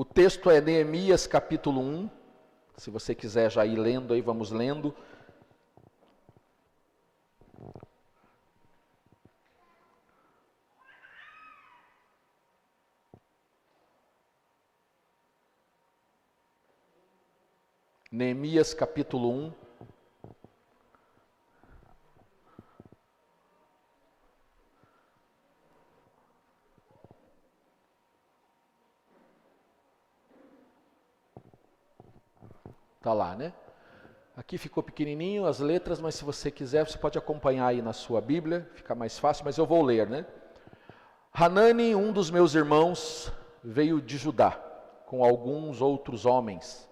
O texto é Neemias capítulo 1. Se você quiser já ir lendo aí, vamos lendo. Neemias capítulo 1. Está lá, né? Aqui ficou pequenininho as letras, mas se você quiser, você pode acompanhar aí na sua Bíblia, fica mais fácil, mas eu vou ler, né? Hanani, um dos meus irmãos, veio de Judá, com alguns outros homens.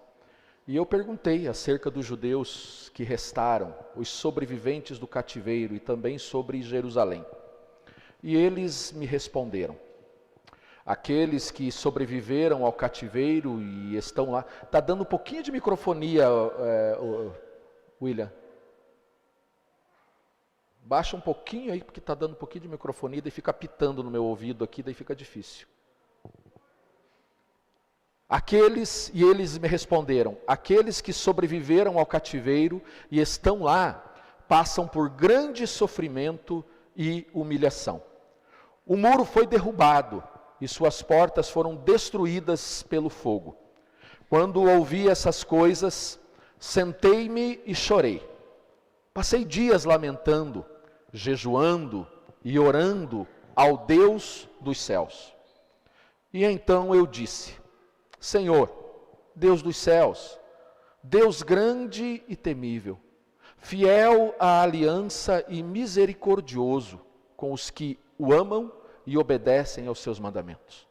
E eu perguntei acerca dos judeus que restaram, os sobreviventes do cativeiro, e também sobre Jerusalém. E eles me responderam: aqueles que sobreviveram ao cativeiro e estão lá. Está dando um pouquinho de microfonia, William. Baixa um pouquinho aí, porque está dando um pouquinho de microfonia, daí fica pitando no meu ouvido aqui, daí fica difícil. E eles me responderam: aqueles que sobreviveram ao cativeiro e estão lá, passam por grande sofrimento e humilhação. O muro foi derrubado e suas portas foram destruídas pelo fogo. Quando ouvi essas coisas, sentei-me e chorei. Passei dias lamentando, jejuando e orando ao Deus dos céus. E então eu disse: Senhor, Deus dos céus, Deus grande e temível, fiel à aliança e misericordioso com os que o amam e obedecem aos seus mandamentos.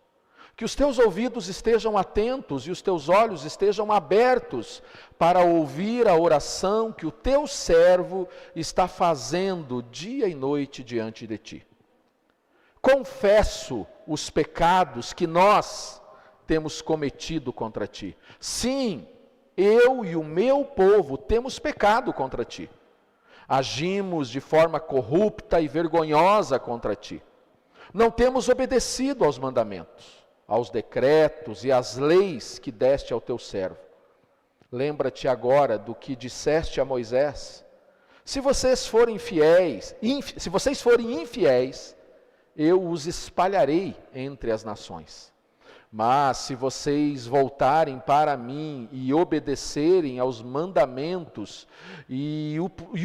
Que os teus ouvidos estejam atentos e os teus olhos estejam abertos para ouvir a oração que o teu servo está fazendo dia e noite diante de ti. Confesso os pecados que nós temos cometido contra ti. Sim, eu e o meu povo temos pecado contra ti. Agimos de forma corrupta e vergonhosa contra ti. Não temos obedecido aos mandamentos, aos decretos e às leis que deste ao teu servo. Lembra-te agora do que disseste a Moisés: se vocês forem infiéis, eu os espalharei entre as nações. Mas se vocês voltarem para mim e obedecerem aos mandamentos e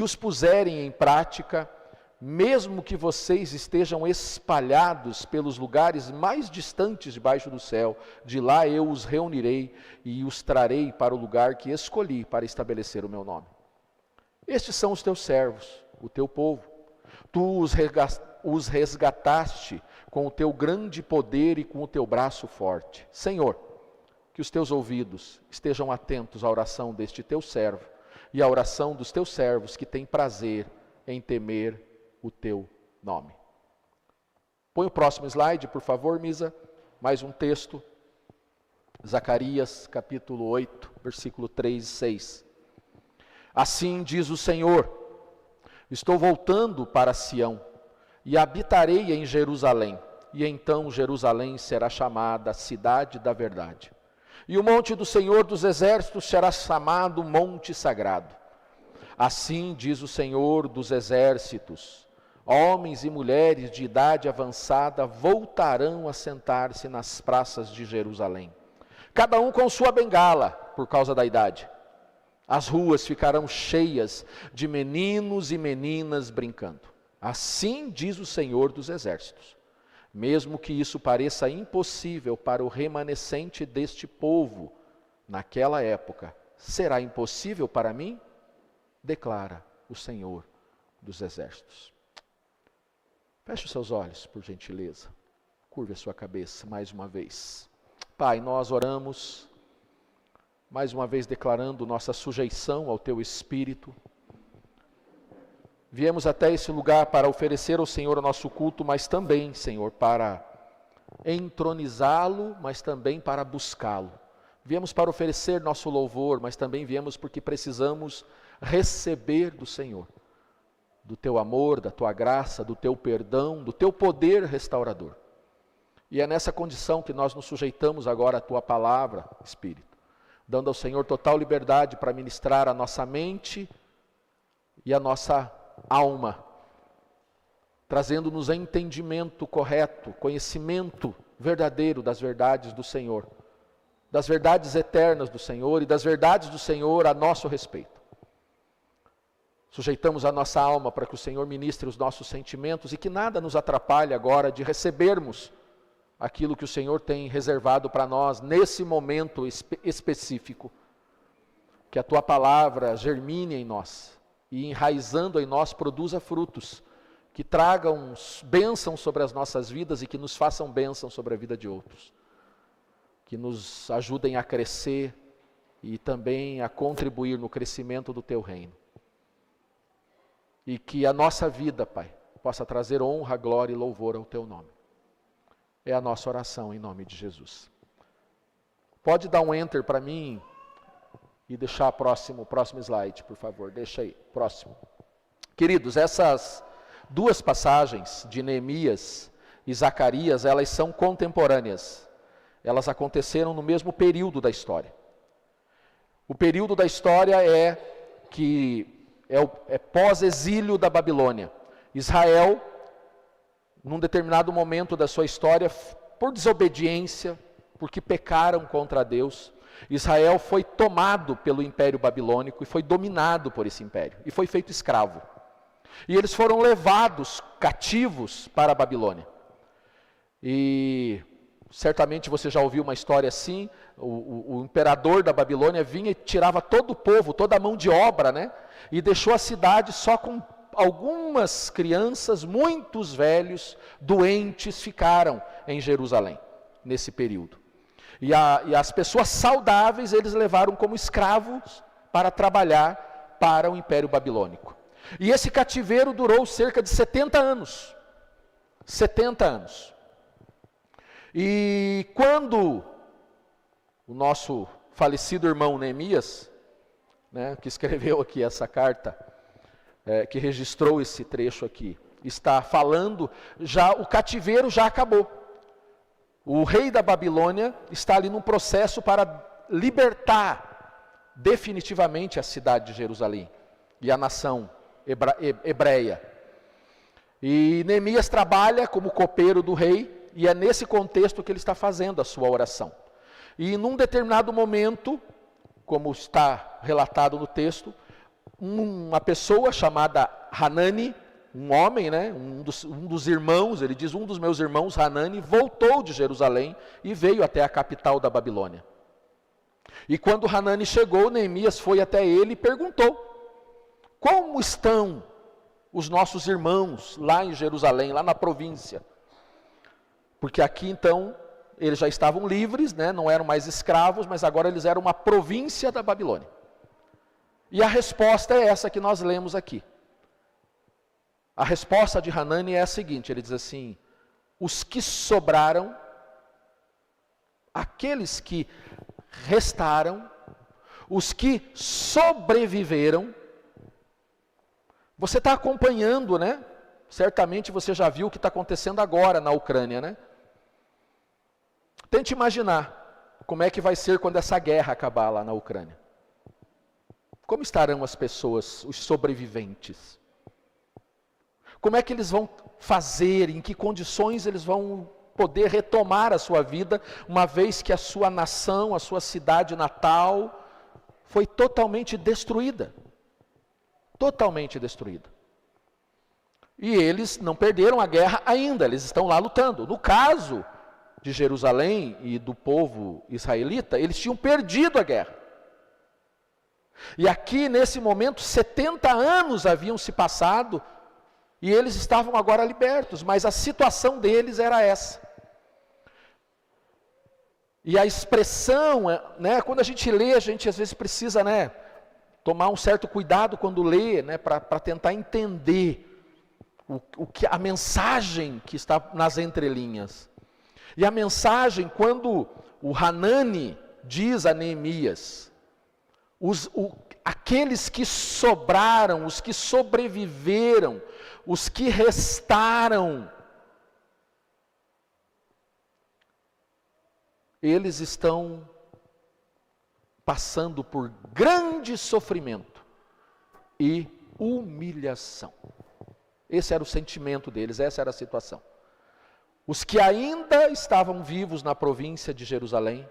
os puserem em prática, mesmo que vocês estejam espalhados pelos lugares mais distantes debaixo do céu, de lá eu os reunirei e os trarei para o lugar que escolhi para estabelecer o meu nome. Estes são os teus servos, o teu povo. Tu os resgataste com o teu grande poder e com o teu braço forte. Senhor, que os teus ouvidos estejam atentos à oração deste teu servo e à oração dos teus servos que têm prazer em temer o teu nome. Põe o próximo slide, por favor, Misa. Mais um texto. Zacarias, capítulo 8, versículo 3 e 6. Assim diz o Senhor: estou voltando para Sião e habitarei em Jerusalém. E então Jerusalém será chamada Cidade da Verdade. E o monte do Senhor dos Exércitos será chamado Monte Sagrado. Assim diz o Senhor dos Exércitos: homens e mulheres de idade avançada voltarão a sentar-se nas praças de Jerusalém, cada um com sua bengala, por causa da idade. As ruas ficarão cheias de meninos e meninas brincando. Assim diz o Senhor dos Exércitos. Mesmo que isso pareça impossível para o remanescente deste povo, naquela época, será impossível para mim? Declara o Senhor dos Exércitos. Feche os seus olhos, por gentileza. Curve a sua cabeça mais uma vez. Pai, nós oramos, mais uma vez declarando nossa sujeição ao Teu Espírito. Viemos até esse lugar para oferecer ao Senhor o nosso culto, mas também, Senhor, para entronizá-lo, mas também para buscá-lo. Viemos para oferecer nosso louvor, mas também viemos porque precisamos receber do Senhor, do Teu amor, da Tua graça, do Teu perdão, do Teu poder restaurador. E é nessa condição que nós nos sujeitamos agora à Tua palavra, Espírito, dando ao Senhor total liberdade para ministrar a nossa mente e a nossa alma, trazendo-nos a entendimento correto, conhecimento verdadeiro das verdades do Senhor, das verdades eternas do Senhor e das verdades do Senhor a nosso respeito. Sujeitamos a nossa alma para que o Senhor ministre os nossos sentimentos e que nada nos atrapalhe agora de recebermos aquilo que o Senhor tem reservado para nós nesse momento específico. Que a Tua palavra germine em nós e enraizando em nós produza frutos que tragam bênção sobre as nossas vidas e que nos façam bênção sobre a vida de outros. Que nos ajudem a crescer e também a contribuir no crescimento do Teu reino. E que a nossa vida, Pai, possa trazer honra, glória e louvor ao Teu nome. É a nossa oração em nome de Jesus. Pode dar um enter para mim e deixar o próximo slide, por favor. Deixa aí, próximo. Queridos, essas duas passagens de Neemias e Zacarias, elas são contemporâneas. Elas aconteceram no mesmo período da história. O período da história é pós-exílio da Babilônia. Israel, num determinado momento da sua história, por desobediência, porque pecaram contra Deus, Israel foi tomado pelo Império Babilônico e foi dominado por esse império, e foi feito escravo. E eles foram levados cativos para a Babilônia. E certamente você já ouviu uma história assim, o imperador da Babilônia vinha e tirava todo o povo, toda a mão de obra, né? E deixou a cidade só com algumas crianças, muitos velhos, doentes ficaram em Jerusalém, nesse período. E as pessoas saudáveis eles levaram como escravos para trabalhar para o Império Babilônico. E esse cativeiro durou cerca de 70 anos. 70 anos. E quando o nosso falecido irmão Neemias, né, que escreveu aqui essa carta, que registrou esse trecho aqui, está falando, o cativeiro já acabou. O rei da Babilônia está ali num processo para libertar definitivamente a cidade de Jerusalém e a nação hebreia. E Neemias trabalha como copeiro do rei, e é nesse contexto que ele está fazendo a sua oração. E num determinado momento, como está relatado no texto, uma pessoa chamada Hanani, um homem, né, um dos irmãos, ele diz, um dos meus irmãos, Hanani, voltou de Jerusalém e veio até a capital da Babilônia. E quando Hanani chegou, Neemias foi até ele e perguntou: como estão os nossos irmãos lá em Jerusalém, lá na província? Porque aqui então, eles já estavam livres, né, não eram mais escravos, mas agora eles eram uma província da Babilônia. E a resposta é essa que nós lemos aqui. A resposta de Hanani é a seguinte, ele diz assim: os que sobraram, aqueles que restaram, os que sobreviveram. Você está acompanhando, né? Certamente você já viu o que está acontecendo agora na Ucrânia, né? Tente imaginar como é que vai ser quando essa guerra acabar lá na Ucrânia. Como estarão as pessoas, os sobreviventes? Como é que eles vão fazer, em que condições eles vão poder retomar a sua vida, uma vez que a sua nação, a sua cidade natal, foi totalmente destruída? Totalmente destruída. E eles não perderam a guerra ainda, eles estão lá lutando. No caso de Jerusalém e do povo israelita, eles tinham perdido a guerra. E aqui, nesse momento, 70 anos haviam se passado, e eles estavam agora libertos, mas a situação deles era essa. E a expressão, né, quando a gente lê, a gente às vezes precisa, né, tomar um certo cuidado quando lê, né, para tentar entender a mensagem que está nas entrelinhas. E a mensagem, quando o Hanani diz a Neemias, aqueles que sobraram, os que sobreviveram, os que restaram, eles estão passando por grande sofrimento e humilhação. Esse era o sentimento deles, essa era a situação. Os que ainda estavam vivos na província de Jerusalém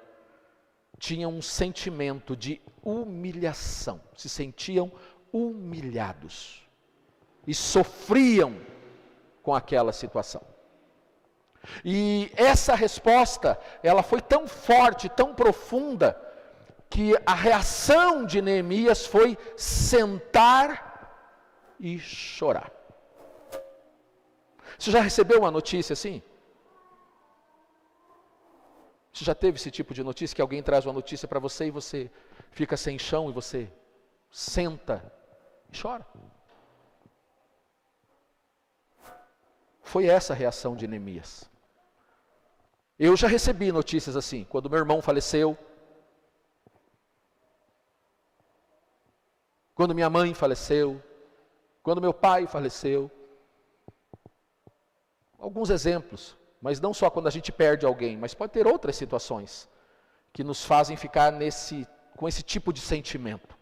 tinham um sentimento de humilhação, se sentiam humilhados e sofriam com aquela situação. E essa resposta, ela foi tão forte, tão profunda, que a reação de Neemias foi sentar e chorar. Você já recebeu uma notícia assim? Você já teve esse tipo de notícia, que alguém traz uma notícia para você e você fica sem chão e você senta e chora? Foi essa a reação de Neemias. Eu já recebi notícias assim, quando meu irmão faleceu, quando minha mãe faleceu, quando meu pai faleceu. Alguns exemplos, mas não só quando a gente perde alguém, mas pode ter outras situações que nos fazem ficar com esse tipo de sentimento.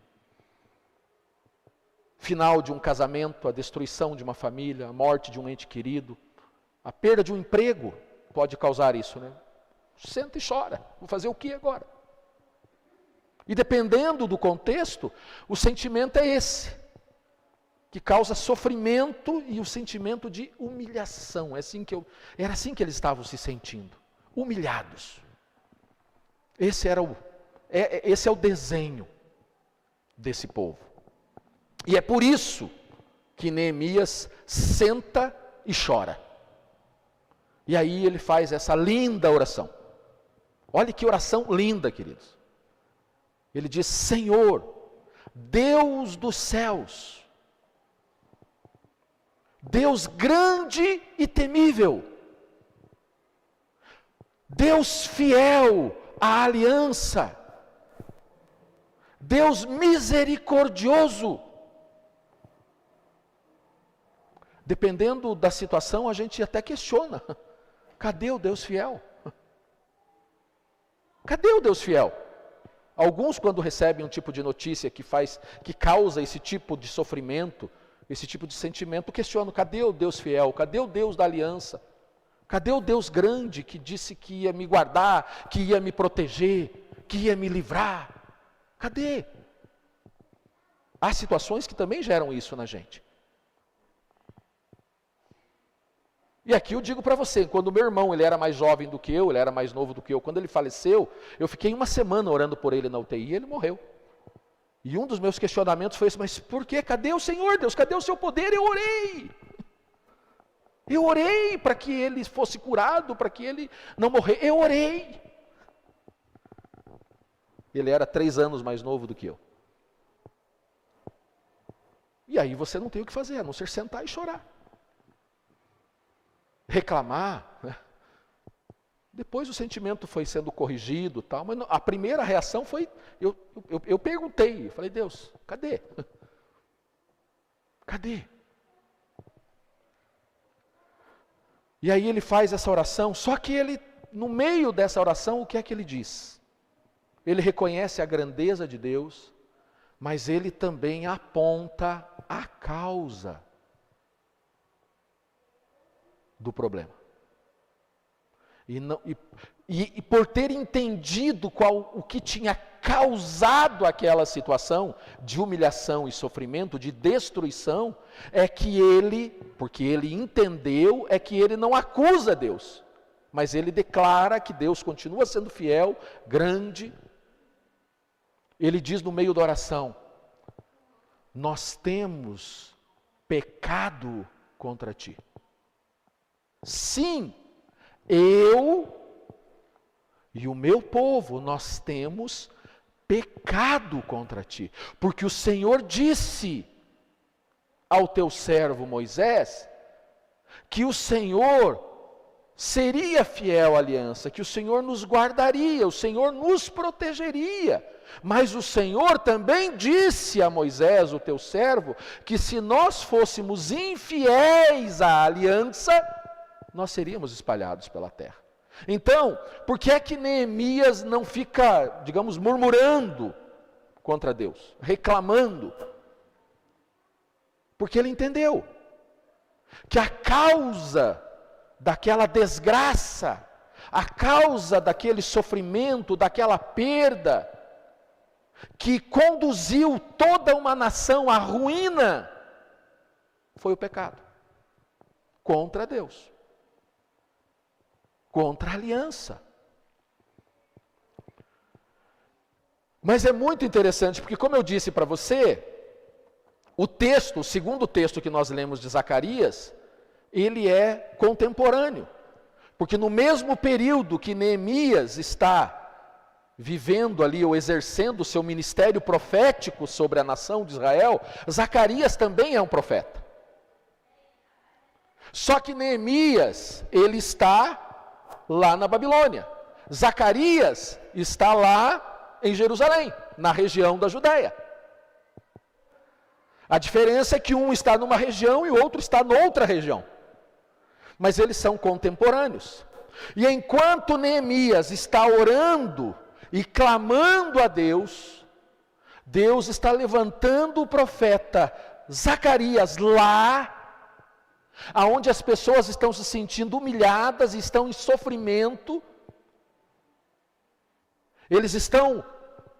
Final de um casamento, a destruição de uma família, a morte de um ente querido, a perda de um emprego pode causar isso, né? Senta e chora, vou fazer o que agora? E dependendo do contexto, o sentimento é esse, que causa sofrimento e o sentimento de humilhação. Era assim que eles estavam se sentindo, humilhados. Esse é o desenho desse povo. E é por isso que Neemias senta e chora. E aí ele faz essa linda oração. Olha que oração linda, queridos. Ele diz: Senhor, Deus dos céus, Deus grande e temível, Deus fiel à aliança, Deus misericordioso. Dependendo da situação, a gente até questiona: cadê o Deus fiel? Cadê o Deus fiel? Alguns, quando recebem um tipo de notícia que causa esse tipo de sofrimento, esse tipo de sentimento, questionam: cadê o Deus fiel? Cadê o Deus da aliança? Cadê o Deus grande que disse que ia me guardar, que ia me proteger, que ia me livrar? Cadê? Há situações que também geram isso na gente. E aqui eu digo para você, quando meu irmão, ele era mais jovem do que eu, ele era mais novo do que eu, quando ele faleceu, eu fiquei uma semana orando por ele na UTI e ele morreu. E um dos meus questionamentos foi esse: mas por quê? Cadê o Senhor, Deus? Cadê o seu poder? Eu orei. Eu orei para que ele fosse curado, para que ele não morresse. Eu orei. Ele era 3 anos mais novo do que eu. E aí você não tem o que fazer, a não ser sentar e chorar. Reclamar, né? Depois o sentimento foi sendo corrigido, tal, mas a primeira reação foi, eu perguntei, eu falei: Deus, cadê? Cadê? E aí ele faz essa oração, só que ele, no meio dessa oração, o que é que ele diz? Ele reconhece a grandeza de Deus, mas ele também aponta a causa do problema. E por ter entendido o que tinha causado aquela situação de humilhação e sofrimento, de destruição, porque ele entendeu, é que ele não acusa Deus, mas ele declara que Deus continua sendo fiel, grande. Ele diz no meio da oração: nós temos pecado contra ti. Sim, eu e o meu povo, nós temos pecado contra ti, porque o Senhor disse ao teu servo Moisés que o Senhor seria fiel à aliança, que o Senhor nos guardaria, o Senhor nos protegeria. Mas o Senhor também disse a Moisés, o teu servo, que se nós fôssemos infiéis à aliança, nós seríamos espalhados pela terra. Então, por que é que Neemias não fica, digamos, murmurando contra Deus, reclamando? Porque ele entendeu que a causa daquela desgraça, a causa daquele sofrimento, daquela perda, que conduziu toda uma nação à ruína, foi o pecado contra Deus, contra a aliança. Mas é muito interessante, porque como eu disse para você, o segundo texto que nós lemos de Zacarias, ele é contemporâneo. Porque no mesmo período que Neemias está vivendo ali, ou exercendo o seu ministério profético sobre a nação de Israel, Zacarias também é um profeta. Só que Neemias, ele está lá na Babilônia. Zacarias está lá em Jerusalém, na região da Judéia. A diferença é que um está numa região e o outro está noutra região. Mas eles são contemporâneos. E enquanto Neemias está orando e clamando a Deus, Deus está levantando o profeta Zacarias lá, aonde as pessoas estão se sentindo humilhadas, estão em sofrimento. Eles estão,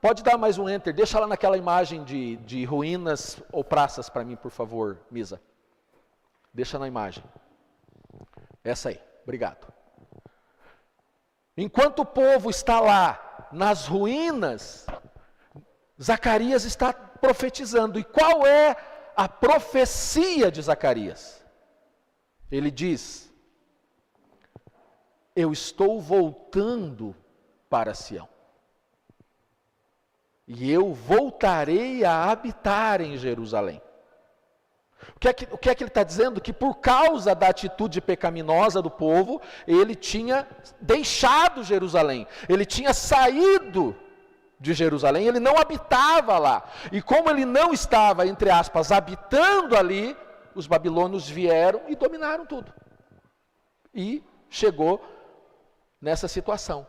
pode dar mais um enter, deixa lá naquela imagem de ruínas ou praças para mim, por favor, Misa. Deixa na imagem. Essa aí, obrigado. Enquanto o povo está lá nas ruínas, Zacarias está profetizando. E qual é a profecia de Zacarias? Ele diz: eu estou voltando para Sião, e eu voltarei a habitar em Jerusalém. O que é que ele está dizendo? Que por causa da atitude pecaminosa do povo, ele tinha deixado Jerusalém, ele tinha saído de Jerusalém, ele não habitava lá. E como ele não estava, entre aspas, habitando ali, os babilônios vieram e dominaram tudo. E chegou nessa situação.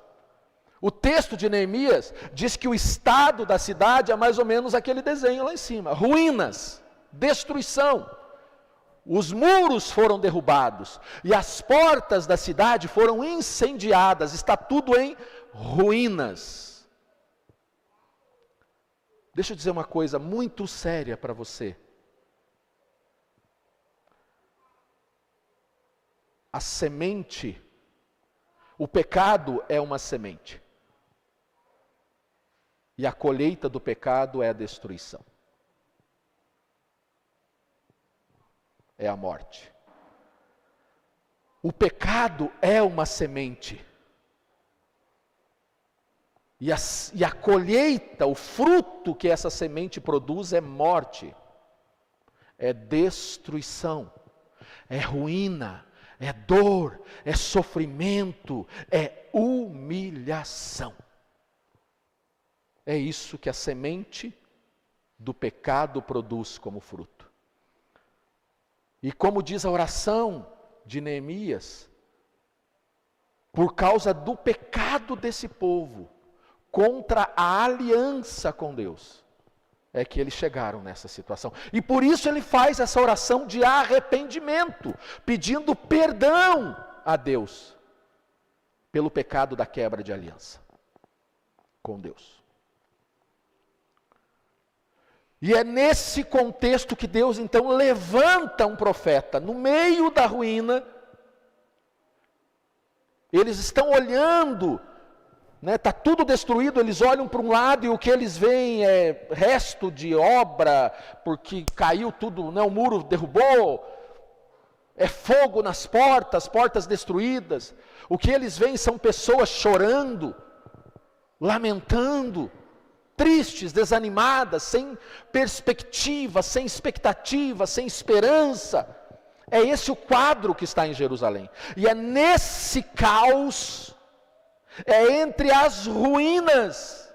O texto de Neemias diz que o estado da cidade é mais ou menos aquele desenho lá em cima: ruínas, destruição. Os muros foram derrubados e as portas da cidade foram incendiadas, está tudo em ruínas. Deixa eu dizer uma coisa muito séria para você. A semente, o pecado é uma semente. E a colheita do pecado é a destruição. É a morte. O pecado é uma semente. E a colheita, o fruto que essa semente produz é morte. É destruição. É ruína. É dor. É sofrimento. É humilhação. É isso que a semente do pecado produz como fruto. E como diz a oração de Neemias, por causa do pecado desse povo, contra a aliança com Deus, é que eles chegaram nessa situação. E por isso ele faz essa oração de arrependimento, pedindo perdão a Deus, pelo pecado da quebra de aliança com Deus. E é nesse contexto que Deus então levanta um profeta, no meio da ruína. Eles estão olhando, está tudo destruído, eles olham para um lado e o que eles veem é resto de obra, porque caiu tudo, o muro derrubou, é fogo nas portas destruídas. O que eles veem são pessoas chorando, lamentando, tristes, desanimadas, sem perspectiva, sem expectativa, sem esperança. É esse o quadro que está em Jerusalém. E é nesse caos, é entre as ruínas,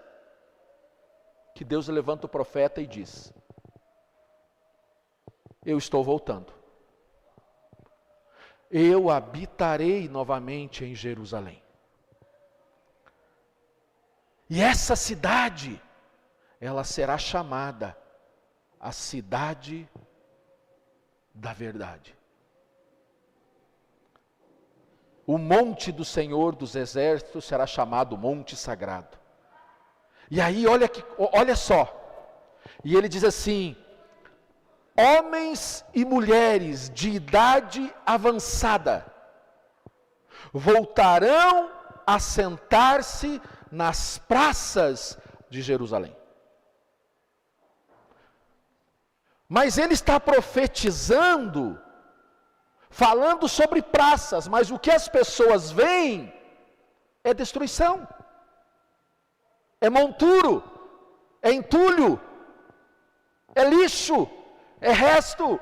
que Deus levanta o profeta e diz: eu estou voltando. Eu habitarei novamente em Jerusalém. E essa cidade, ela será chamada a cidade da verdade. O monte do Senhor dos Exércitos será chamado Monte Sagrado. E aí, olha só, e ele diz assim: homens e mulheres de idade avançada voltarão a sentar-se nas praças de Jerusalém. Mas ele está profetizando, falando sobre praças, mas o que as pessoas veem é destruição, é monturo, é entulho, é lixo, é resto.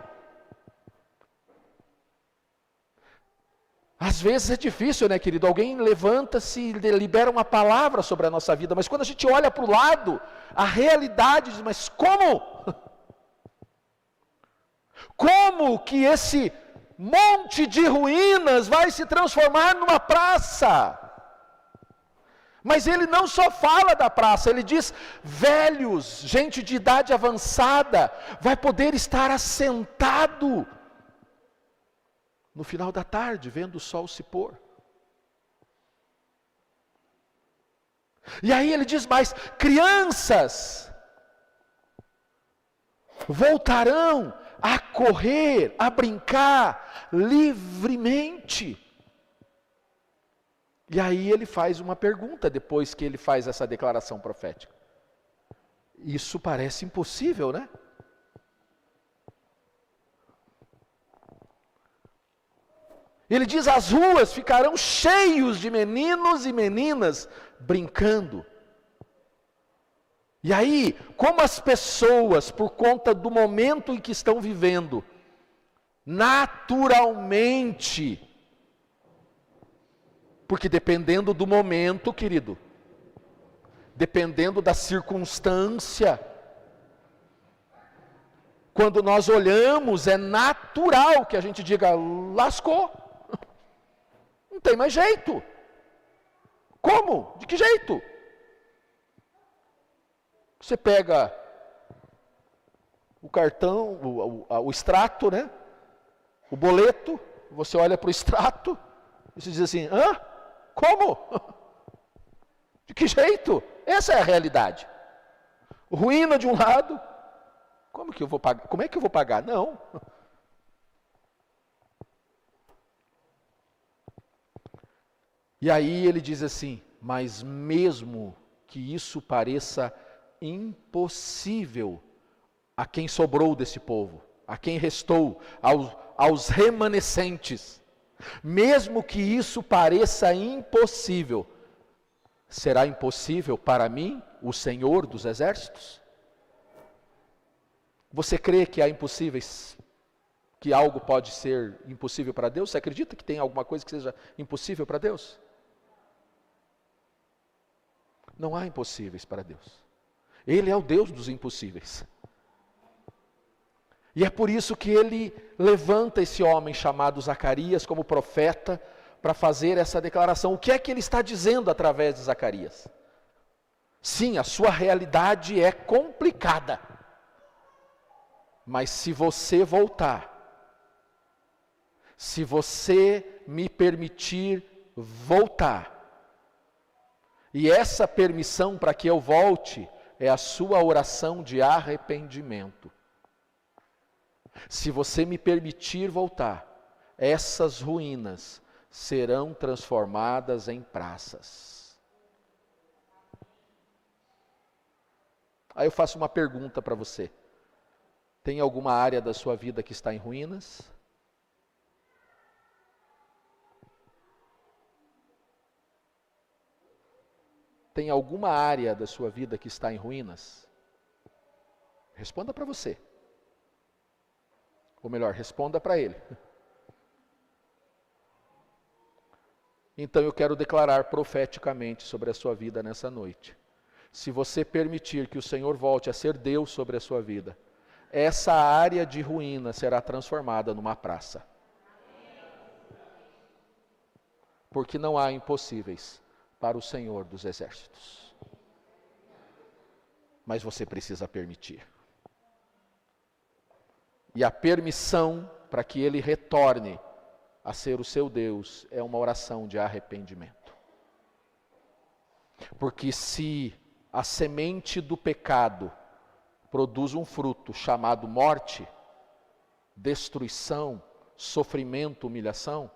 Às vezes é difícil, né, querido? Alguém levanta-se e libera uma palavra sobre a nossa vida, mas quando a gente olha para o lado, a realidade diz: mas como? Como que esse monte de ruínas vai se transformar numa praça? Mas ele não só fala da praça, ele diz: velhos, gente de idade avançada, vai poder estar assentado no final da tarde, vendo o sol se pôr. E aí ele diz mais: crianças voltarão a correr, a brincar livremente. E aí ele faz uma pergunta depois que ele faz essa declaração profética. Isso parece impossível, né? Ele diz: as ruas ficarão cheios de meninos e meninas brincando. E aí, como as pessoas, por conta do momento em que estão vivendo, naturalmente, porque dependendo do momento, querido, dependendo da circunstância, quando nós olhamos, é natural que a gente diga: lascou, não tem mais jeito. Como? De que jeito? Você pega o cartão, o extrato, né? O boleto, você olha para o extrato e você diz assim: hã? Como? De que jeito? Essa é a realidade. Ruína de um lado, como que eu vou pagar? Como é que eu vou pagar? Não. E aí ele diz assim: mas mesmo que isso pareça impossível a quem sobrou desse povo, a quem restou, aos remanescentes, mesmo que isso pareça impossível, será impossível para mim, o Senhor dos Exércitos? Você crê que há impossíveis, que algo pode ser impossível para Deus? Você acredita que tem alguma coisa que seja impossível para Deus? Não há impossíveis para Deus. Ele é o Deus dos impossíveis. E é por isso que ele levanta esse homem chamado Zacarias como profeta para fazer essa declaração. O que é que ele está dizendo através de Zacarias? Sim, a sua realidade é complicada. Mas se você voltar, se você me permitir voltar, e essa permissão para que eu volte é a sua oração de arrependimento. Se você me permitir voltar, essas ruínas serão transformadas em praças. Aí eu faço uma pergunta para você. Tem alguma área da sua vida que está em ruínas? Tem alguma área da sua vida que está em ruínas? Responda para você. Ou melhor, responda para ele. Então eu quero declarar profeticamente sobre a sua vida nessa noite. Se você permitir que o Senhor volte a ser Deus sobre a sua vida, essa área de ruína será transformada numa praça. Porque não há impossíveis para o Senhor dos Exércitos. mas você precisa permitir. E a permissão para que Ele retorne a ser o seu Deus é uma oração de arrependimento. Porque se a semente do pecado produz um fruto chamado morte, destruição, sofrimento, humilhação,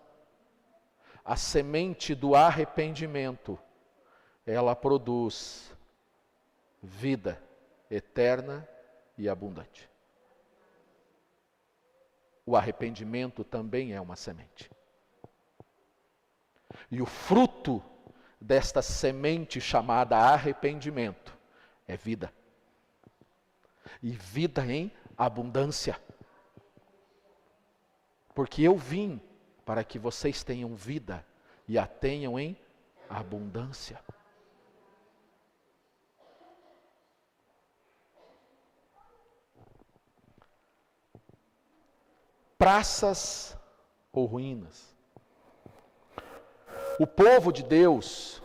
a semente do arrependimento, ela produz vida eterna e abundante. O arrependimento também é uma semente. E o fruto desta semente chamada arrependimento é vida. E vida em abundância. Porque eu vim para que vocês tenham vida e a tenham em abundância. Praças ou ruínas. O povo de Deus,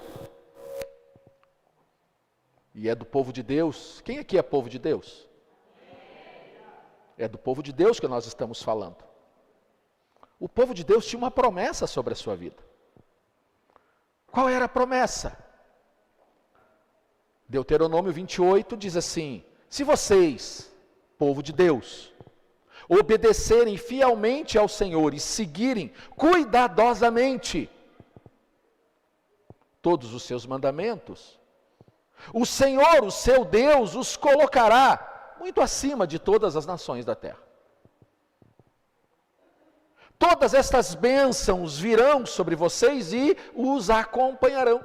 e é do povo de Deus, quem aqui é povo de Deus? É do povo de Deus que nós estamos falando. O povo de Deus tinha uma promessa sobre a sua vida. Qual era a promessa? Deuteronômio 28 diz assim: se vocês, povo de Deus, obedecerem fielmente ao Senhor e seguirem cuidadosamente todos os seus mandamentos, o Senhor, o seu Deus, os colocará muito acima de todas as nações da terra. Todas estas bênçãos virão sobre vocês e os acompanharão.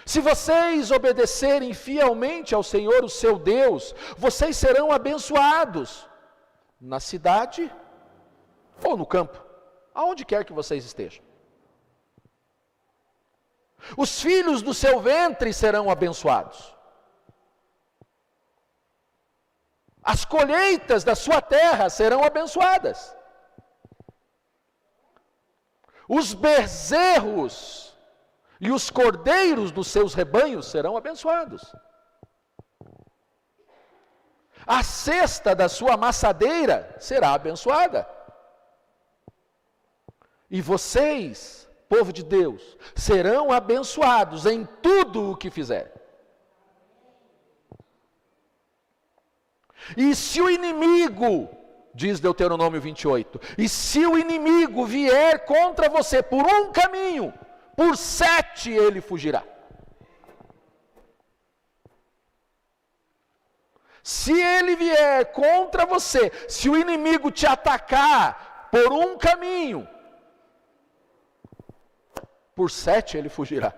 Se vocês obedecerem fielmente ao Senhor, o seu Deus, vocês serão abençoados na cidade ou no campo, aonde quer que vocês estejam. Os filhos do seu ventre serão abençoados. As colheitas da sua terra serão abençoadas. Os bezerros e os cordeiros dos seus rebanhos serão abençoados. A cesta da sua amassadeira será abençoada. E vocês, povo de Deus, serão abençoados em tudo o que fizerem. E se o inimigo, diz Deuteronômio 28, e se o inimigo vier contra você por um caminho, por 7 ele fugirá. Se ele vier contra você, se o inimigo te atacar por um caminho, por 7 ele fugirá.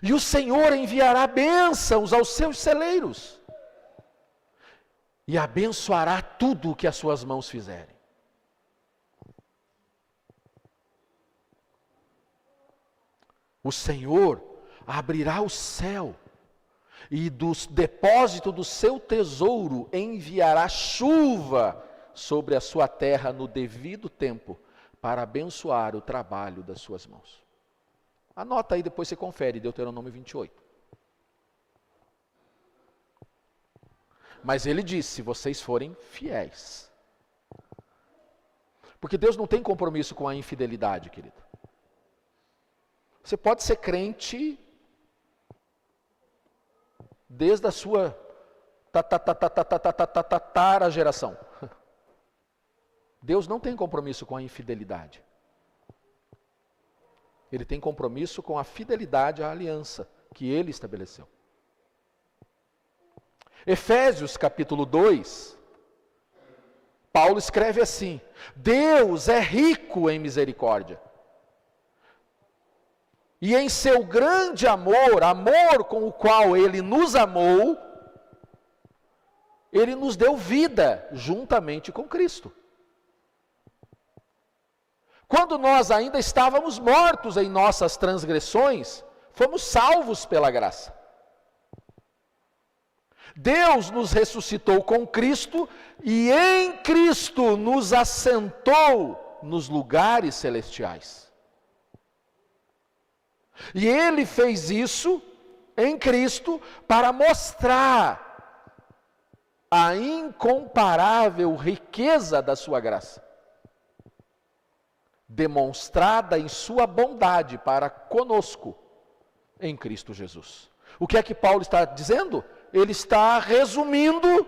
E o Senhor enviará bênçãos aos seus celeiros, e abençoará tudo o que as suas mãos fizerem. O Senhor abrirá o céu, e do depósito do seu tesouro enviará chuva sobre a sua terra no devido tempo, para abençoar o trabalho das suas mãos. Anota aí, depois você confere, Deuteronômio 28. Mas ele diz, se vocês forem fiéis. Porque Deus não tem compromisso com a infidelidade, querido. Você pode ser crente desde a sua tatara geração. Deus não tem compromisso com a infidelidade. Ele tem compromisso com a fidelidade à aliança que ele estabeleceu. Efésios capítulo 2, Paulo escreve assim: Deus é rico em misericórdia. E em seu grande amor, amor com o qual ele nos amou, ele nos deu vida juntamente com Cristo. Quando nós ainda estávamos mortos em nossas transgressões, fomos salvos pela graça. Deus nos ressuscitou com Cristo e em Cristo nos assentou nos lugares celestiais. E ele fez isso em Cristo para mostrar a incomparável riqueza da sua graça, demonstrada em sua bondade para conosco em Cristo Jesus. O que é que Paulo está dizendo? Ele está resumindo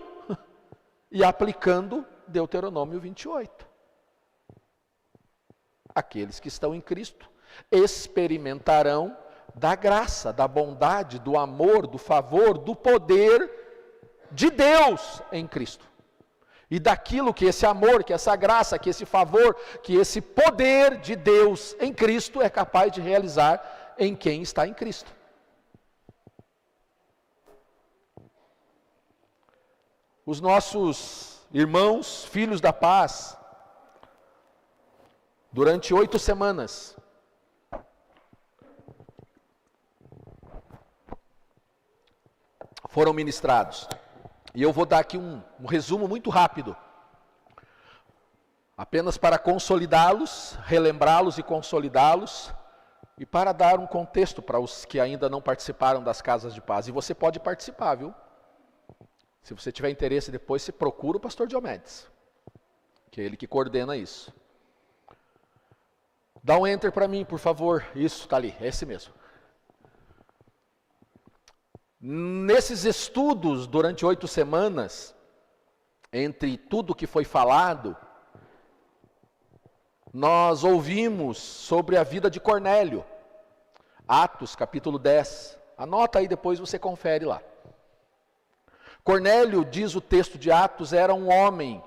e aplicando Deuteronômio 28. Aqueles que estão em Cristo experimentarão da graça, da bondade, do amor, do favor, do poder de Deus em Cristo. E daquilo que esse amor, que essa graça, que esse favor, que esse poder de Deus em Cristo é capaz de realizar em quem está em Cristo. Os nossos irmãos, filhos da paz, durante 8 semanas, foram ministrados. E eu vou dar aqui um resumo muito rápido, apenas para consolidá-los, relembrá-los e consolidá-los, e para dar um contexto para os que ainda não participaram das casas de paz. E você pode participar, viu? Se você tiver interesse depois, você procura o pastor Diomedes, que é ele que coordena isso. Dá um enter para mim, por favor. Isso, está ali, é esse mesmo. Nesses estudos, durante 8 semanas, entre tudo que foi falado, nós ouvimos sobre a vida de Cornélio. Atos, capítulo 10. Anota aí, depois você confere lá. Cornélio, diz o texto de Atos, era um homem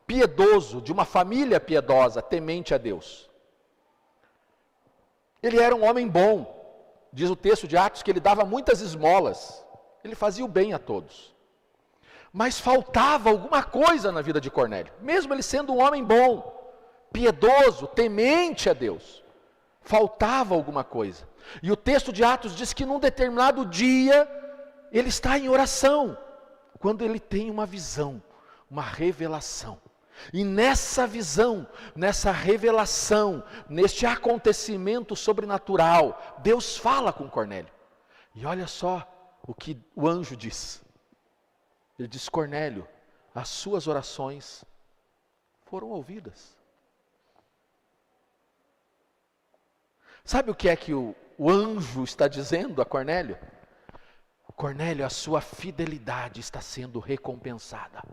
piedoso, de uma família piedosa, temente a Deus. Ele era um homem bom. Diz o texto de Atos que ele dava muitas esmolas, ele fazia o bem a todos. Mas faltava alguma coisa na vida de Cornélio, mesmo ele sendo um homem bom, piedoso, temente a Deus. Faltava alguma coisa. E o texto de Atos diz que num determinado dia, ele está em oração, quando ele tem uma visão, uma revelação. E nessa visão, nessa revelação, neste acontecimento sobrenatural, Deus fala com Cornélio. E olha só o que o anjo diz. Ele diz: Cornélio, as suas orações foram ouvidas. Sabe o que é que o anjo está dizendo a Cornélio? Cornélio, a sua fidelidade está sendo recompensada.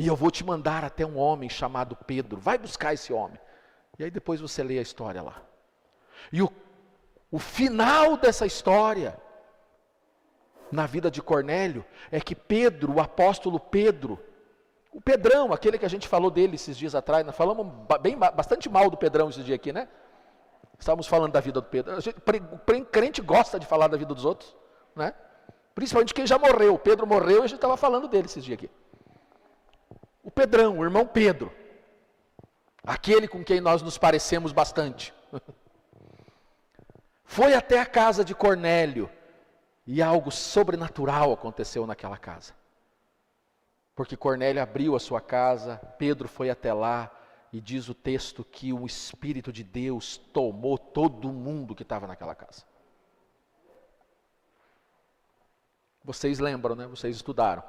E eu vou te mandar até um homem chamado Pedro. Vai buscar esse homem. E aí depois você lê a história lá. E o final dessa história, na vida de Cornélio, é que Pedro, o apóstolo Pedro, o Pedrão, aquele que a gente falou dele esses dias atrás, nós falamos bastante mal do Pedrão esse dia aqui, né? Estávamos falando da vida do Pedro. Crente gosta de falar da vida dos outros, né? Principalmente quem já morreu. O Pedro morreu e a gente estava falando dele esses dias aqui. O Pedrão, o irmão Pedro, aquele com quem nós nos parecemos bastante, foi até a casa de Cornélio e algo sobrenatural aconteceu naquela casa. Porque Cornélio abriu a sua casa, Pedro foi até lá e diz o texto que o Espírito de Deus tomou todo mundo que estava naquela casa. Vocês lembram, né? Vocês estudaram.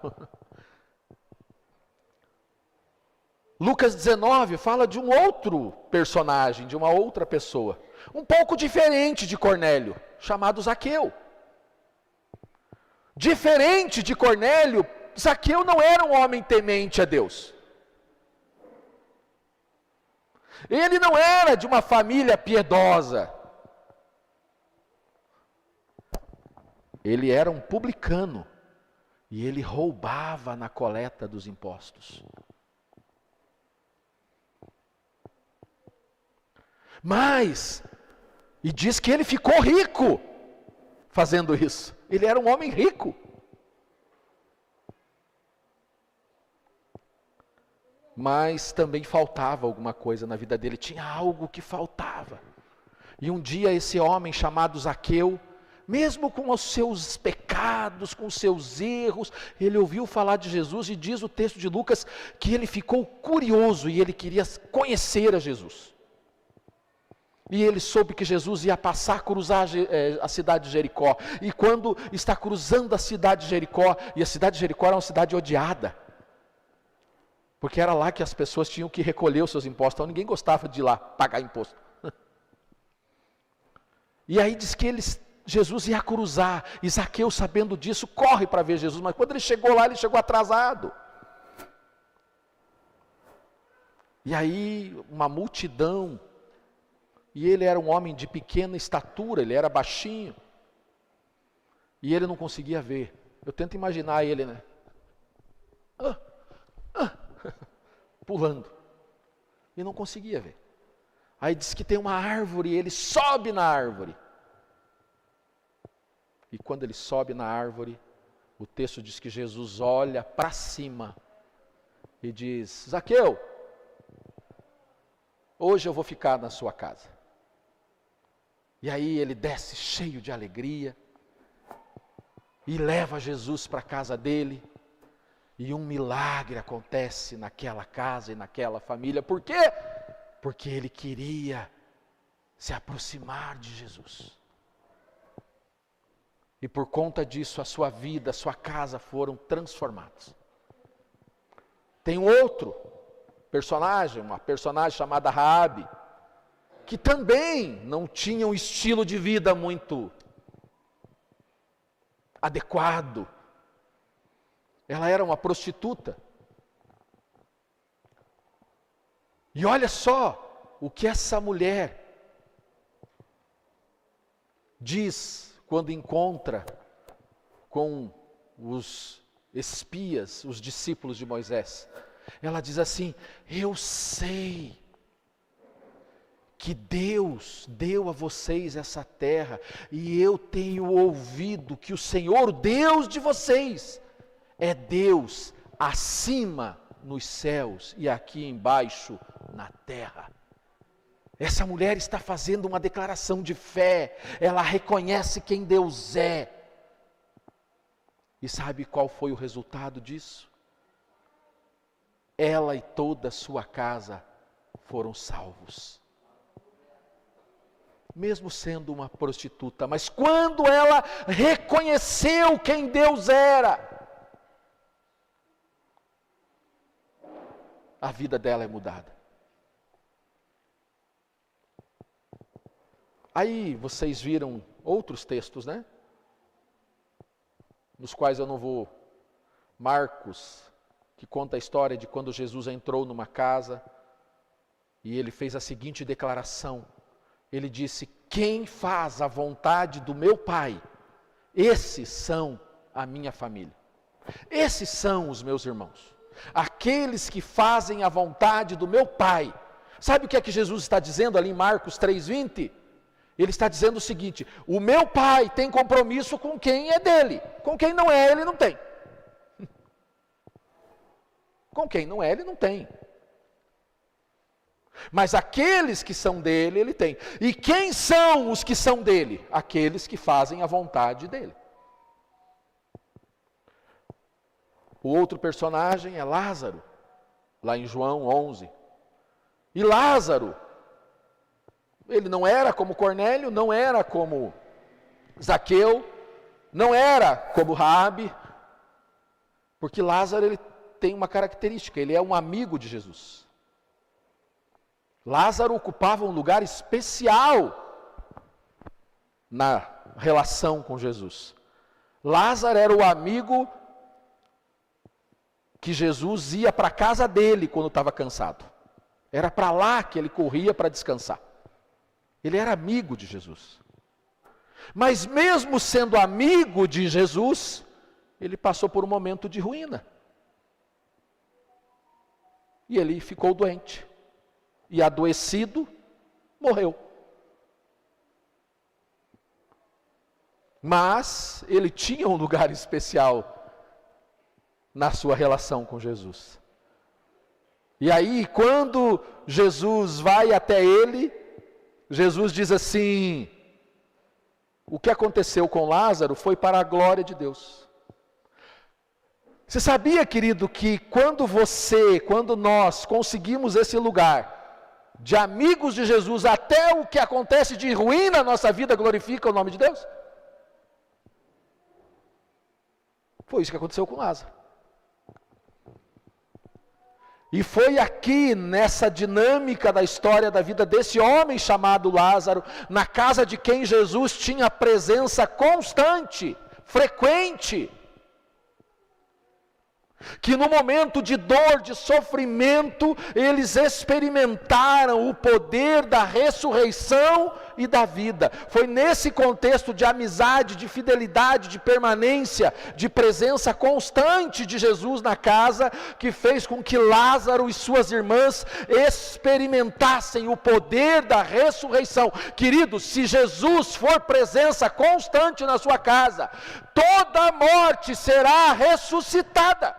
Lucas 19 fala de um outro personagem, de uma outra pessoa, um pouco diferente de Cornélio, chamado Zaqueu. Diferente de Cornélio, Zaqueu não era um homem temente a Deus. Ele não era de uma família piedosa. Ele era um publicano e ele roubava na coleta dos impostos. Mas, e diz que ele ficou rico fazendo isso. Ele era um homem rico. Mas também faltava alguma coisa na vida dele, tinha algo que faltava. E um dia esse homem chamado Zaqueu mesmo com os seus pecados, com os seus erros, ele ouviu falar de Jesus e diz o texto de Lucas que ele ficou curioso e ele queria conhecer a Jesus. E ele soube que Jesus ia passar, cruzar a cidade de Jericó. E quando está cruzando a cidade de Jericó, e a cidade de Jericó era uma cidade odiada, porque era lá que as pessoas tinham que recolher os seus impostos, então ninguém gostava de ir lá pagar imposto. E aí diz que Jesus ia cruzar, e Zaqueu, sabendo disso, corre para ver Jesus, mas quando ele chegou lá, ele chegou atrasado. E aí uma multidão, e ele era um homem de pequena estatura, ele era baixinho, e ele não conseguia ver. Eu tento imaginar ele, né? Pulando, e não conseguia ver. Aí diz que tem uma árvore, e ele sobe na árvore. E quando ele sobe na árvore, o texto diz que Jesus olha para cima e diz: Zaqueu, hoje eu vou ficar na sua casa. E aí ele desce cheio de alegria e leva Jesus para a casa dele. E um milagre acontece naquela casa e naquela família. Por quê? Porque ele queria se aproximar de Jesus. E por conta disso, a sua vida, a sua casa foram transformados. Tem um outro personagem, uma personagem chamada Raabe, que também não tinha um estilo de vida muito adequado. Ela era uma prostituta. E olha só o que essa mulher diz quando encontra com os espias, os discípulos de Moisés. Ela diz assim: eu sei que Deus deu a vocês essa terra, e eu tenho ouvido que o Senhor, Deus de vocês, é Deus acima nos céus e aqui embaixo na terra. Essa mulher está fazendo uma declaração de fé, ela reconhece quem Deus é. E sabe qual foi o resultado disso? Ela e toda a sua casa foram salvos. Mesmo sendo uma prostituta, mas quando ela reconheceu quem Deus era, a vida dela é mudada. Aí vocês viram outros textos, né? Nos quais eu não vou. Marcos, que conta a história de quando Jesus entrou numa casa e ele fez a seguinte declaração. Ele disse: quem faz a vontade do meu Pai, esses são a minha família. Esses são os meus irmãos. Aqueles que fazem a vontade do meu Pai. Sabe o que é que Jesus está dizendo ali em Marcos 3:20? Ele está dizendo o seguinte: o meu Pai tem compromisso com quem é dele. Com quem não é, ele não tem. Com quem não é, ele não tem. Mas aqueles que são dele, ele tem. E quem são os que são dele? Aqueles que fazem a vontade dele. O outro personagem é Lázaro, lá em João 11. E Lázaro, ele não era como Cornélio, não era como Zaqueu, não era como Raabe, porque Lázaro ele tem uma característica, ele é um amigo de Jesus. Lázaro ocupava um lugar especial na relação com Jesus. Lázaro era o amigo que Jesus ia para a casa dele quando estava cansado. Era para lá que ele corria para descansar. Ele era amigo de Jesus. Mas mesmo sendo amigo de Jesus, ele passou por um momento de ruína. E ele ficou doente. E adoecido, morreu. Mas ele tinha um lugar especial na sua relação com Jesus. E aí, quando Jesus vai até ele, Jesus diz assim: o que aconteceu com Lázaro foi para a glória de Deus. Você sabia, querido, que quando nós conseguimos esse lugar de amigos de Jesus, até o que acontece de ruim na nossa vida glorifica o nome de Deus? Foi isso que aconteceu com Lázaro. E foi aqui, nessa dinâmica da história da vida desse homem chamado Lázaro, na casa de quem Jesus tinha presença constante, frequente, que no momento de dor, de sofrimento, eles experimentaram o poder da ressurreição e da vida. Foi nesse contexto de amizade, de fidelidade, de permanência, de presença constante de Jesus na casa, que fez com que Lázaro e suas irmãs experimentassem o poder da ressurreição. Queridos, se Jesus for presença constante na sua casa, toda a morte será ressuscitada.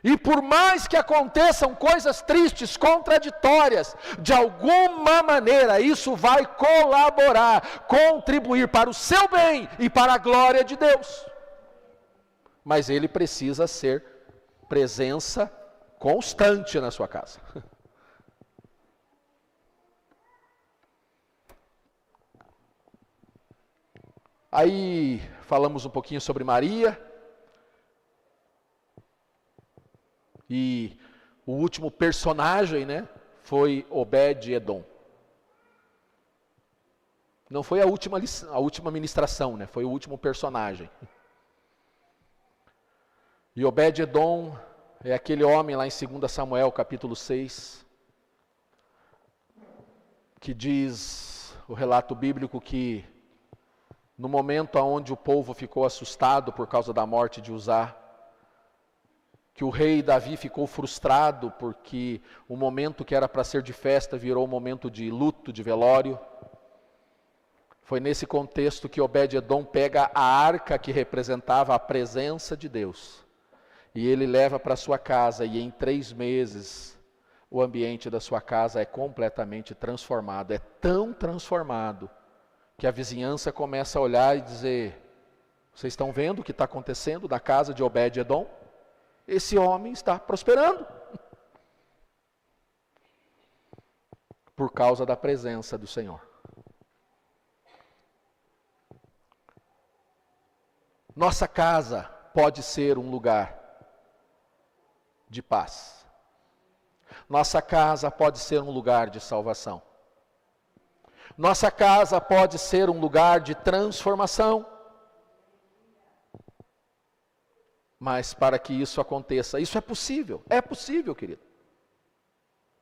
E por mais que aconteçam coisas tristes, contraditórias, de alguma maneira isso vai colaborar, contribuir para o seu bem e para a glória de Deus. Mas ele precisa ser presença constante na sua casa. Aí falamos um pouquinho sobre Maria. E o último personagem, foi Obed-Edom. Não foi a última ministração, foi o último personagem. E Obed-Edom é aquele homem lá em 2 Samuel, capítulo 6, que diz o relato bíblico que no momento onde o povo ficou assustado por causa da morte de Uzá, que o rei Davi ficou frustrado porque o momento que era para ser de festa virou um momento de luto, de velório. Foi nesse contexto que Obed-Edom pega a arca que representava a presença de Deus e ele leva para sua casa, e em 3 meses o ambiente da sua casa é completamente transformado. É tão transformado que a vizinhança começa a olhar e dizer: vocês estão vendo o que está acontecendo na casa de Obed-Edom? Esse homem está prosperando por causa da presença do Senhor. Nossa casa pode ser um lugar de paz. Nossa casa pode ser um lugar de salvação. Nossa casa pode ser um lugar de transformação. Mas para que isso aconteça, isso é possível, querido.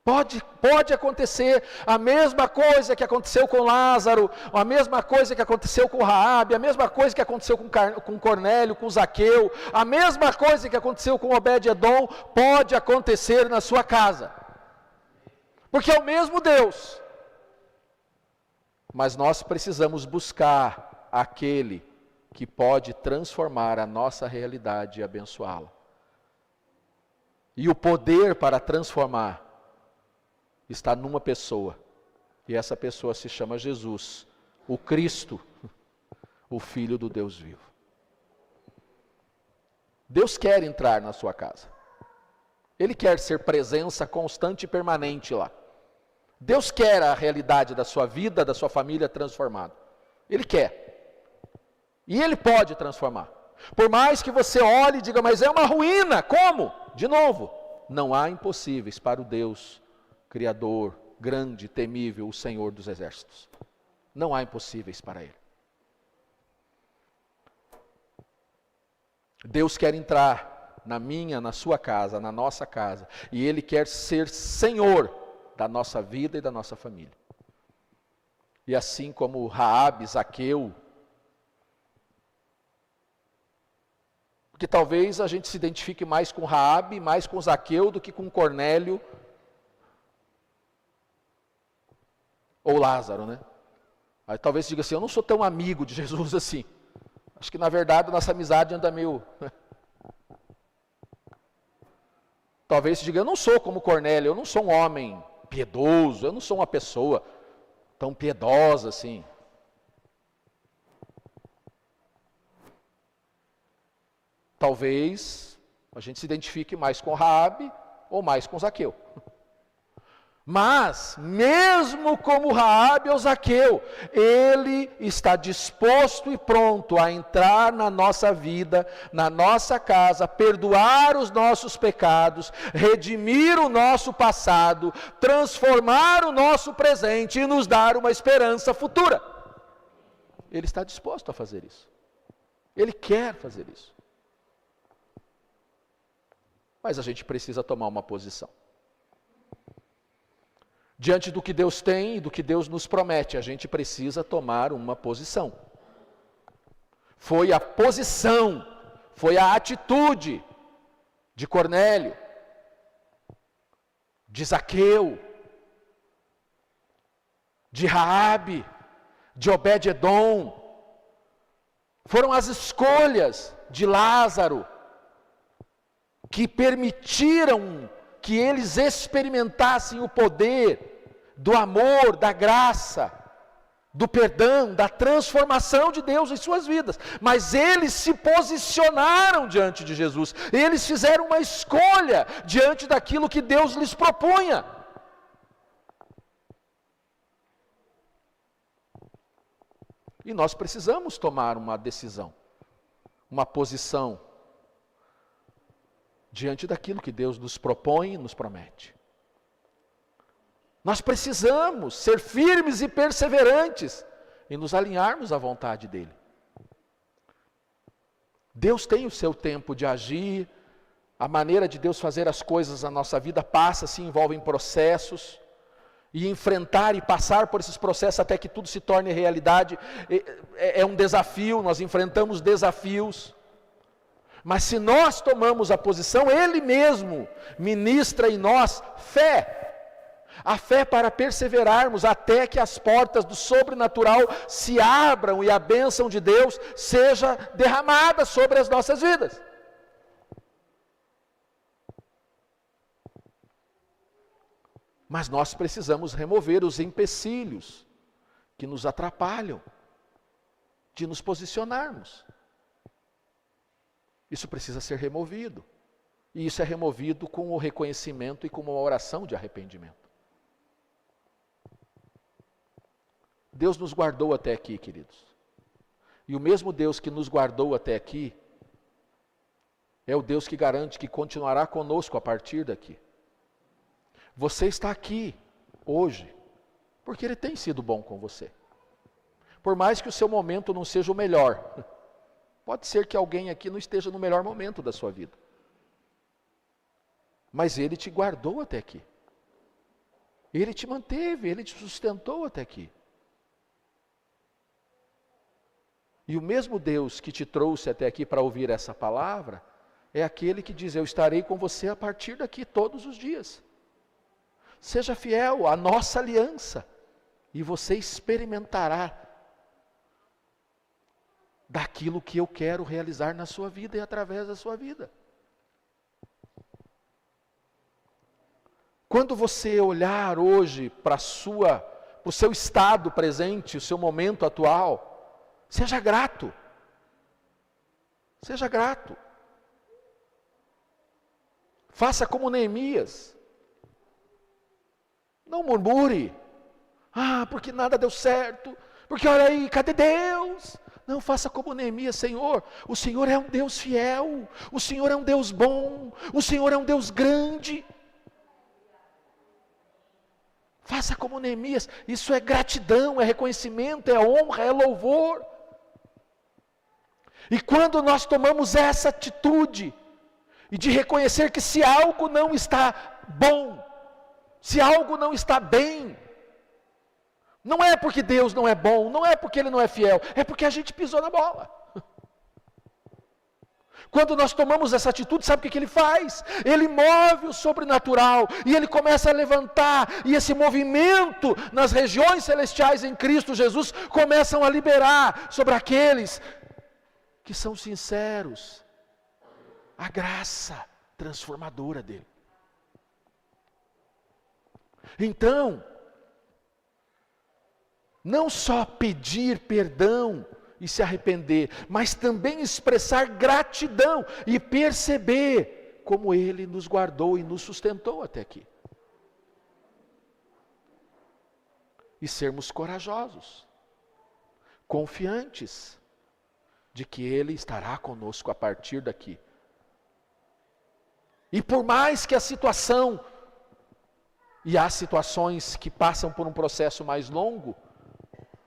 Pode acontecer a mesma coisa que aconteceu com Lázaro, a mesma coisa que aconteceu com Raabe, a mesma coisa que aconteceu com Cornélio, com Zaqueu, a mesma coisa que aconteceu com Obed-Edom, pode acontecer na sua casa. Porque é o mesmo Deus. Mas nós precisamos buscar aquele que pode transformar a nossa realidade e abençoá-la. E o poder para transformar está numa pessoa, e essa pessoa se chama Jesus, o Cristo, o Filho do Deus vivo. Deus quer entrar na sua casa. Ele quer ser presença constante e permanente lá. Deus quer a realidade da sua vida, da sua família transformada. Ele quer. E Ele pode transformar. Por mais que você olhe e diga: mas é uma ruína, como? De novo, não há impossíveis para o Deus Criador, grande, temível, o Senhor dos exércitos. Não há impossíveis para Ele. Deus quer entrar na minha, na sua casa, na nossa casa, e Ele quer ser Senhor da nossa vida e da nossa família. E assim como Raabe, Zaqueu, que talvez a gente se identifique mais com Raabe, mais com Zaqueu do que com Cornélio ou Lázaro, Aí talvez você diga assim: eu não sou tão amigo de Jesus assim. Acho que na verdade nossa amizade anda meio... Talvez você diga: eu não sou como Cornélio, eu não sou um homem piedoso, eu não sou uma pessoa tão piedosa assim. Talvez a gente se identifique mais com Raabe ou mais com Zaqueu. Mas, mesmo como Raabe ou Zaqueu, ele está disposto e pronto a entrar na nossa vida, na nossa casa, perdoar os nossos pecados, redimir o nosso passado, transformar o nosso presente e nos dar uma esperança futura. Ele está disposto a fazer isso. Ele quer fazer isso. Mas a gente precisa tomar uma posição. Diante do que Deus tem e do que Deus nos promete, a gente precisa tomar uma posição. Foi a posição, foi a atitude de Cornélio, de Zaqueu, de Raabe, de Obed-edom. Foram as escolhas de Lázaro que permitiram que eles experimentassem o poder do amor, da graça, do perdão, da transformação de Deus em suas vidas. Mas eles se posicionaram diante de Jesus. Eles fizeram uma escolha diante daquilo que Deus lhes propunha. E nós precisamos tomar uma decisão, uma posição diante daquilo que Deus nos propõe e nos promete. Nós precisamos ser firmes e perseverantes em nos alinharmos à vontade dEle. Deus tem o seu tempo de agir, a maneira de Deus fazer as coisas na nossa vida passa, se envolve em processos, e enfrentar e passar por esses processos até que tudo se torne realidade é um desafio, nós enfrentamos desafios. Mas se nós tomamos a posição, Ele mesmo ministra em nós fé. A fé para perseverarmos até que as portas do sobrenatural se abram e a bênção de Deus seja derramada sobre as nossas vidas. Mas nós precisamos remover os empecilhos que nos atrapalham de nos posicionarmos. Isso precisa ser removido. E isso é removido com o reconhecimento e com uma oração de arrependimento. Deus nos guardou até aqui, queridos. E o mesmo Deus que nos guardou até aqui, é o Deus que garante que continuará conosco a partir daqui. Você está aqui, hoje, porque Ele tem sido bom com você. Por mais que o seu momento não seja o melhor, pode ser que alguém aqui não esteja no melhor momento da sua vida. Mas Ele te guardou até aqui. Ele te manteve, Ele te sustentou até aqui. E o mesmo Deus que te trouxe até aqui para ouvir essa palavra, é aquele que diz, eu estarei com você a partir daqui todos os dias. Seja fiel à nossa aliança, e você experimentará daquilo que eu quero realizar na sua vida e através da sua vida. Quando você olhar hoje para o seu estado presente, o seu momento atual, seja grato. Seja grato. Faça como Neemias. Não murmure. Porque nada deu certo. Porque olha aí, cadê Deus? Não, faça como Neemias, Senhor. O Senhor é um Deus fiel. O Senhor é um Deus bom. O Senhor é um Deus grande. Faça como Neemias. Isso é gratidão, é reconhecimento, é honra, é louvor. E quando nós tomamos essa atitude, e de reconhecer que se algo não está bom, se algo não está bem, não é porque Deus não é bom, não é porque Ele não é fiel, é porque a gente pisou na bola. Quando nós tomamos essa atitude, sabe o que Ele faz? Ele move o sobrenatural, e Ele começa a levantar, e esse movimento nas regiões celestiais em Cristo Jesus, começam a liberar sobre aqueles que são sinceros, a graça transformadora dEle. Então, Não só pedir perdão e se arrepender, mas também expressar gratidão e perceber como Ele nos guardou e nos sustentou até aqui. E sermos corajosos, confiantes de que Ele estará conosco a partir daqui. E por mais que a situação, e há situações que passam por um processo mais longo,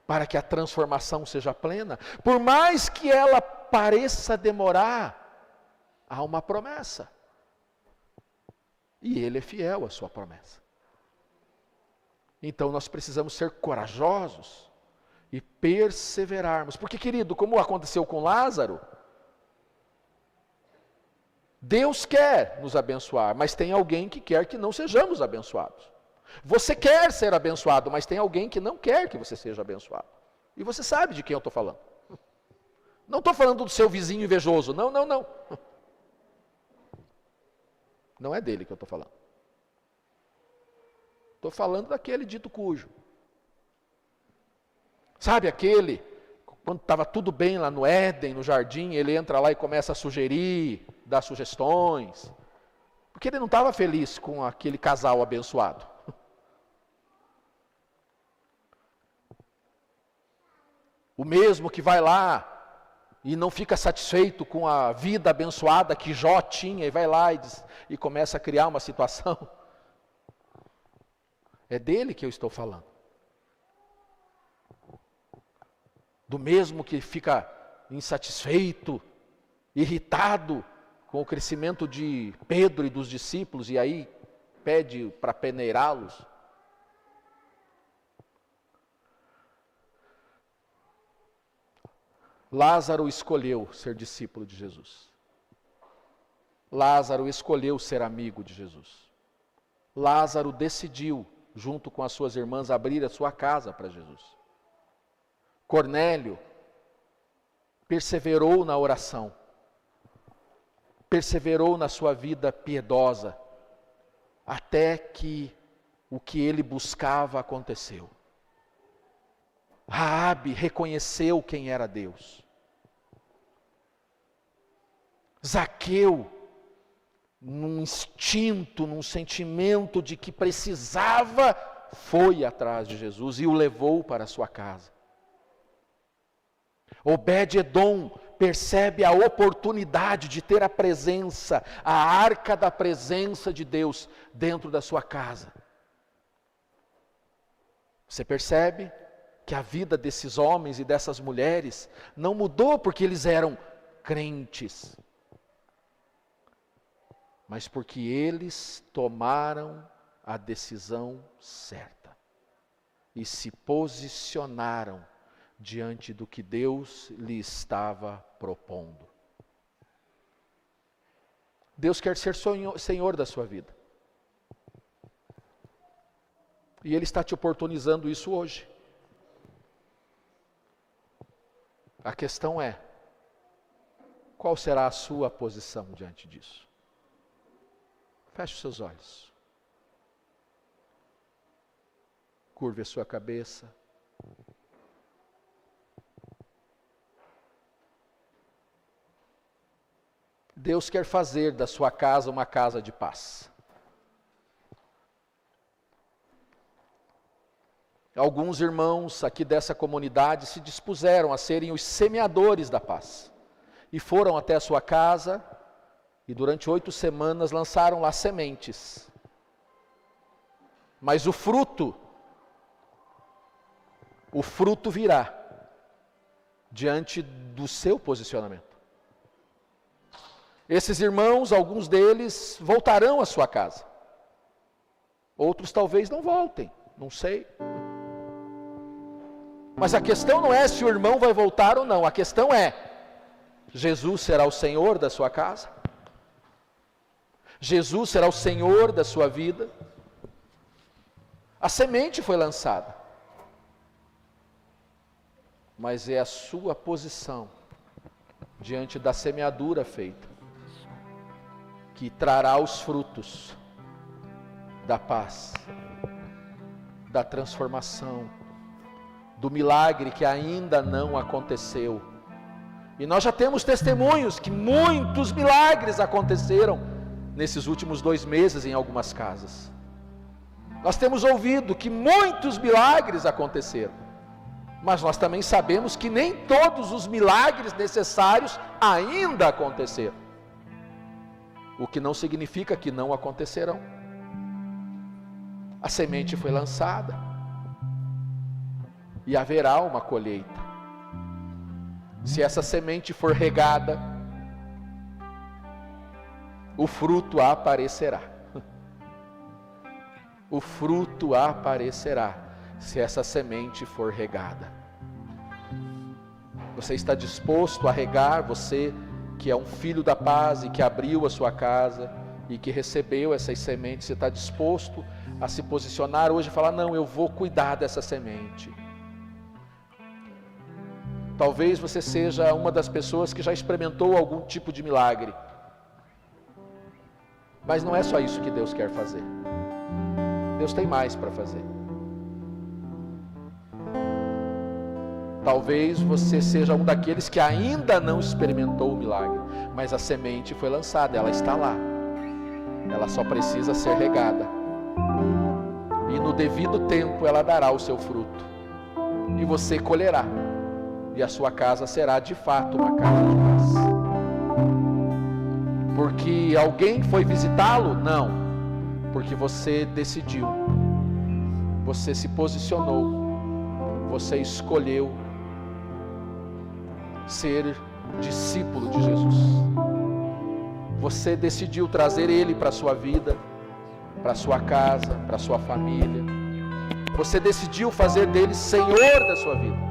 para que a transformação seja plena, por mais que ela pareça demorar, há uma promessa. E Ele é fiel à sua promessa. Então nós precisamos ser corajosos e perseverarmos. Porque, querido, como aconteceu com Lázaro, Deus quer nos abençoar, mas tem alguém que quer que não sejamos abençoados. Você quer ser abençoado, mas tem alguém que não quer que você seja abençoado. E você sabe de quem eu estou falando. Não estou falando do seu vizinho invejoso, não. Não é dele que eu estou falando. Estou falando daquele dito cujo. Sabe aquele, quando estava tudo bem lá no Éden, no jardim, ele entra lá e começa a sugerir, dar sugestões. Porque ele não estava feliz com aquele casal abençoado. O mesmo que vai lá e não fica satisfeito com a vida abençoada que Jó tinha, e vai lá e começa a criar uma situação. É dele que eu estou falando. Do mesmo que fica insatisfeito, irritado com o crescimento de Pedro e dos discípulos, e aí pede para peneirá-los. Lázaro escolheu ser discípulo de Jesus. Lázaro escolheu ser amigo de Jesus. Lázaro decidiu, junto com as suas irmãs, abrir a sua casa para Jesus. Cornélio perseverou na oração, perseverou na sua vida piedosa, até que o que ele buscava aconteceu. Raabe reconheceu quem era Deus. Zaqueu, num instinto, num sentimento de que precisava, foi atrás de Jesus e o levou para a sua casa. Obed-edom percebe a oportunidade de ter a presença, a arca da presença de Deus dentro da sua casa. Você percebe que a vida desses homens e dessas mulheres não mudou porque eles eram crentes, mas porque eles tomaram a decisão certa e se posicionaram diante do que Deus lhe estava propondo. Deus quer ser Senhor da sua vida. E Ele está te oportunizando isso hoje. A questão é, qual será a sua posição diante disso? Feche os seus olhos. Curve a sua cabeça. Deus quer fazer da sua casa uma casa de paz. Alguns irmãos aqui dessa comunidade se dispuseram a serem os semeadores da paz. E foram até a sua casa e durante 8 semanas lançaram lá sementes. Mas o fruto virá diante do seu posicionamento. Esses irmãos, alguns deles, voltarão à sua casa. Outros talvez não voltem, não sei. Mas a questão não é se o irmão vai voltar ou não, a questão é, Jesus será o Senhor da sua casa? Jesus será o Senhor da sua vida? A semente foi lançada, mas é a sua posição diante da semeadura feita que trará os frutos da paz, da transformação, do milagre que ainda não aconteceu. E nós já temos testemunhos que muitos milagres aconteceram nesses últimos 2 meses em algumas casas. Nós temos ouvido que muitos milagres aconteceram, mas nós também sabemos que nem todos os milagres necessários ainda aconteceram, o que não significa que não acontecerão. A semente foi lançada e haverá uma colheita. Se essa semente for regada, o fruto aparecerá. O fruto aparecerá, se essa semente for regada. Você está disposto a regar? Você que é um filho da paz e que abriu a sua casa e que recebeu essas sementes, você está disposto a se posicionar hoje e falar: não, eu vou cuidar dessa semente. Talvez você seja uma das pessoas que já experimentou algum tipo de milagre, mas não é só isso que Deus quer fazer. Deus tem mais para fazer. Talvez você seja um daqueles que ainda não experimentou o milagre, mas a semente foi lançada, ela está lá, ela só precisa ser regada, e no devido tempo ela dará o seu fruto, e você colherá, e a sua casa será de fato uma casa de paz. Porque alguém foi visitá-lo? Não, porque você decidiu, você se posicionou, você escolheu ser discípulo de Jesus. Você decidiu trazer Ele para a sua vida, para a sua casa, para a sua família. Você decidiu fazer dele Senhor da sua vida.